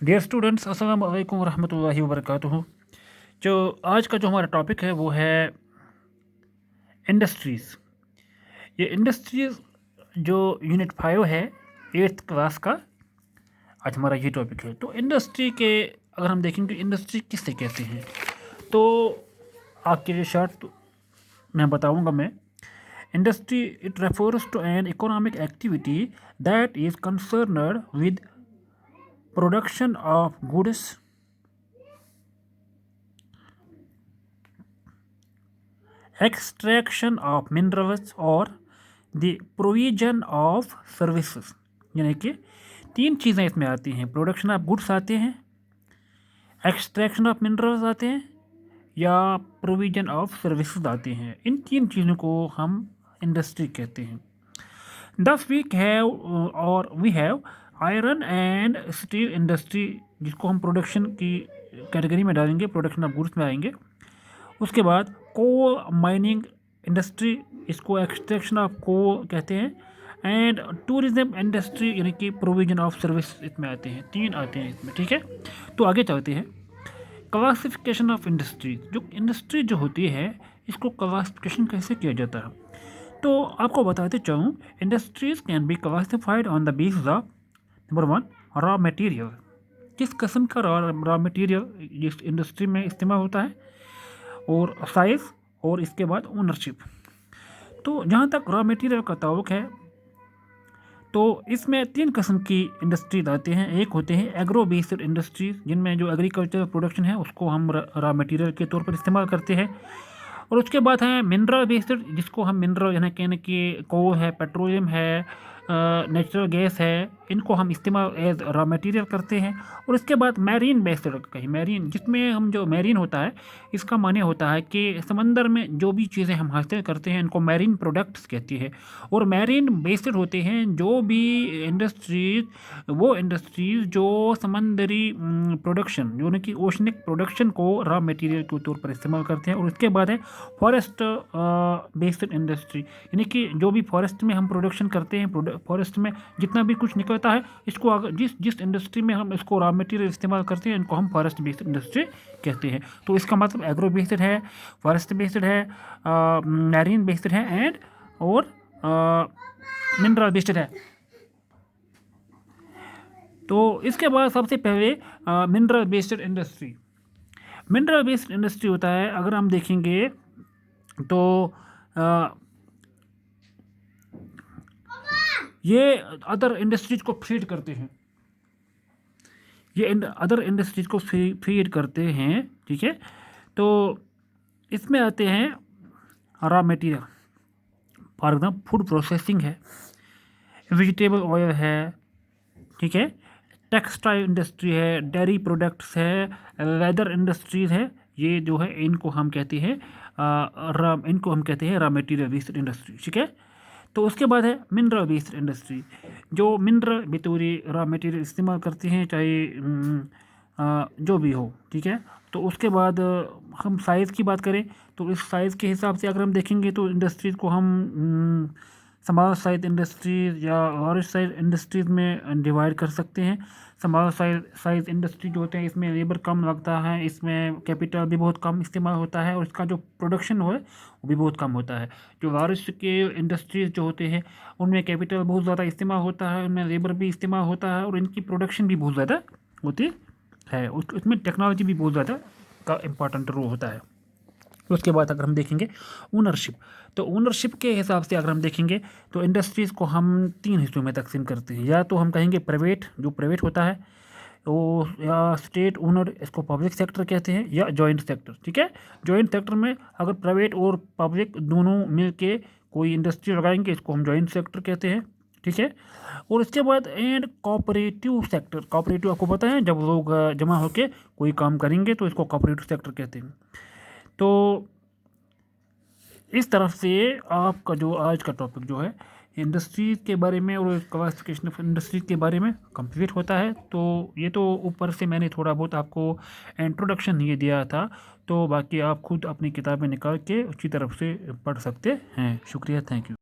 Dear students, अस्सलाम वालेकुम वरहमतुल्लाहि वबरकातुहू। जो आज का जो हमारा टॉपिक है वो है इंडस्ट्रीज़। ये इंडस्ट्रीज़ जो यूनिट 5 है 8th क्लास का, आज हमारा ये टॉपिक है। तो इंडस्ट्री के अगर हम देखेंगे इंडस्ट्री किससे कहते हैं, तो आपके लिए शॉर्ट मैं बताऊंगा मैं। Industry it refers to an economic activity that is concerned with production of goods, extraction of minerals और द प्रोविजन ऑफ सर्विसेज। यानी कि 3 चीज़ें इसमें आती हैं, प्रोडक्शन ऑफ गुड्स आते हैं, एक्सट्रैक्शन ऑफ मिनरल्स आते हैं, या प्रोविजन ऑफ सर्विसेज आते हैं। इन 3 चीज़ों को हम इंडस्ट्री कहते हैं। Thus we have iron and steel industry, जिसको हम प्रोडक्शन की कैटेगरी में डालेंगे, प्रोडक्शन ऑफ गुड्स में आएंगे। उसके बाद कोल माइनिंग इंडस्ट्री, इसको एक्सट्रैक्शन ऑफ कोल कहते हैं। एंड टूरिज्म इंडस्ट्री यानी कि प्रोविजन ऑफ सर्विस इसमें आते हैं। 3 आते हैं इसमें, ठीक है। तो आगे चलते हैं। क्लासिफिकेशन ऑफ इंडस्ट्री, जो इंडस्ट्री जो होती है इसको क्लासिफिकेशन कैसे किया जाता है, तो आपको बताते चाहूँ। Industries can be classified on the basis of number 1 raw material, किस किस्म का रॉ मटेरियल जिस इंडस्ट्री में इस्तेमाल होता है, और साइज़, और इसके बाद ओनरशिप। तो जहाँ तक रॉ मटेरियल का ताल्लुक है तो इसमें 3 किस्म की इंडस्ट्रीज आते हैं। एक होते हैं एग्रो बेस्ड इंडस्ट्रीज, जिनमें जो एग्रीकल्चर प्रोडक्शन है उसको हम रॉ मटेरियल के तौर पर इस्तेमाल करते हैं। और उसके बाद है मिनरल बेस्ड, जिसको हम मिनरल यानी कहने कि कोल है, पेट्रोलियम है, नेचुरल गैस है, इनको हम इस्तेमाल एज रॉ मटेरियल करते हैं। और इसके बाद मैरीन बेस्ड, कहीं मैरीन, जिसमें हम जो मैरीन होता है इसका माने होता है कि समंदर में जो भी चीज़ें हम हासिल करते हैं इनको मैरीन प्रोडक्ट्स कहती है। और मैरीन बेस्ड होते हैं जो भी इंडस्ट्रीज, वो इंडस्ट्रीज जो समंदरी प्रोडक्शन यानी कि ओशनिक प्रोडक्शन को रॉ मटेरियल के तौर पर इस्तेमाल करते हैं। और उसके बाद है फॉरेस्ट बेस्ड इंडस्ट्री, यानी कि जो भी फॉरेस्ट में हम प्रोडक्शन करते हैं, फॉरेस्ट में जितना भी कुछ निकलता है इसको अगर जिस इंडस्ट्री में हम इसको रॉ मटेरियल इस्तेमाल करते हैं इनको हम फॉरेस्ट बेस्ड इंडस्ट्री कहते हैं। तो इसका मतलब एग्रो बेस्ड है, फॉरेस्ट बेस्ड है, मैरीन बेस्ड है, एंड और मिनरल बेस्ड है। तो इसके बाद सबसे पहले mineral based industry. Mineral based industry होता है, अगर हम देखेंगे तो ये अदर इंडस्ट्रीज को फीड करते हैं, ये अदर इंडस्ट्रीज को फीड करते हैं, ठीक है। तो इसमें आते हैं raw material, for example food processing है, वेजिटेबल ऑयल है, ठीक है, टेक्सटाइल इंडस्ट्री है, डेयरी प्रोडक्ट्स है, लेदर इंडस्ट्रीज है। ये जो है इनको हम कहते हैं रॉ मटेरियल बेस्ड इंडस्ट्री, ठीक है। तो उसके बाद है मिनरल बेस्ड इंडस्ट्री, जो मिनरल बतौर रॉ मटेरियल इस्तेमाल करते हैं, चाहे जो भी हो, ठीक है। तो उसके बाद हम साइज़ की बात करें तो इस साइज़ के हिसाब से अगर हम देखेंगे तो इंडस्ट्रीज़ को हम स्मॉल साइज इंडस्ट्रीज़ या लार्ज साइज इंडस्ट्रीज़ में डिवाइड कर सकते हैं। स्मॉल साइज इंडस्ट्री जो होते हैं इसमें लेबर कम लगता है, इसमें कैपिटल भी बहुत कम इस्तेमाल होता है, और इसका जो प्रोडक्शन है वो भी बहुत कम होता है। जो लार्ज के इंडस्ट्रीज़ जो होते हैं उनमें कैपिटल बहुत ज़्यादा इस्तेमाल होता है, उनमें लेबर भी इस्तेमाल होता है, और इनकी प्रोडक्शन भी बहुत ज़्यादा होती है। उसमें टेक्नोलॉजी भी बहुत ज़्यादा का इम्पॉर्टेंट रोल होता है। उसके बाद अगर हम देखेंगे ओनरशिप, तो ओनरशिप के हिसाब से अगर हम देखेंगे तो इंडस्ट्रीज़ को हम 3 हिस्सों में तकसीम करते हैं। या तो हम कहेंगे प्राइवेट, जो प्राइवेट होता है वो, या स्टेट ओनर, इसको पब्लिक सेक्टर कहते हैं, या जॉइंट सेक्टर, ठीक है। जॉइंट सेक्टर में अगर प्राइवेट और पब्लिक दोनों मिल के कोई इंडस्ट्री लगाएंगे इसको हम जॉइंट सेक्टर कहते हैं, ठीक है। और इसके बाद एंड कोऑपरेटिव सेक्टर, कोऑपरेटिव आपको पता है जब लोग जमा होकर कोई काम करेंगे तो इसको कोऑपरेटिव सेक्टर कहते हैं। तो इस तरफ से आपका जो आज का टॉपिक जो है इंडस्ट्रीज़ के बारे में और क्लासिफिकेशन ऑफ इंडस्ट्रीज़ के बारे में कंप्लीट होता है। तो ये तो ऊपर से मैंने थोड़ा बहुत आपको इंट्रोडक्शन ये दिया था, तो बाकी आप खुद अपनी किताबें निकाल के अच्छी तरफ से पढ़ सकते हैं। शुक्रिया, थैंक यू।